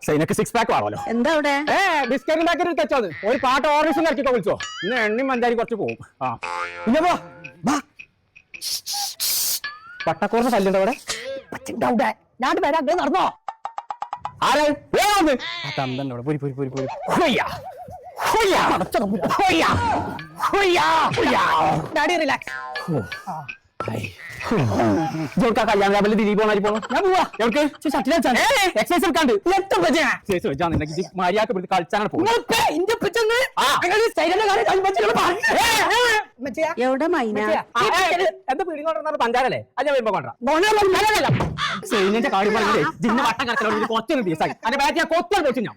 സൈനക്ക് 6 pack ആണല്ലോ. എന്താ അവിടെ? ബിസ്ക്കറ്റ് പാക്കറ്റ് തെച്ചോന്ന് ഒരു പാട്ട് ഓർഡേഴ്സും ഇറക്കിക്കോ വിളിച്ചോ. ഇന്ന് എണ്ണയും മഞ്ചാരി കുറച്ച് പോകും. പട്ടക്കോറിന് ശല്യം അവിടെ ഞാൻ വരാം, നടന്നോ? ആരാ ഡാഡി റിലാക്സ്. കല്യാണ രാവിലെ ദിലീപ് പോണാരി പോണോ? ഞാൻ പോവാ. എക്സസൈസ് എടുക്കാണ്ട് മര്യാദ കളിച്ചാണ് പോകുന്നത്. എവിടെ മൈന? എന്താ പീടി കൊണ്ടുവന്ന പഞ്ചാരല്ലേ? അത് ഞാൻ വരുമ്പോ കൊണ്ടുവരാം. സൈന്യന്റെ കാര്യം പറഞ്ഞേ ജിന്ന വട്ടം കറക്കലോട് കുറച്ചൊരു ദിവസമായി അതിന്റെ ബാറ്റ് ഞാൻ കൊത്താണ് വെച്ചു. ഞാൻ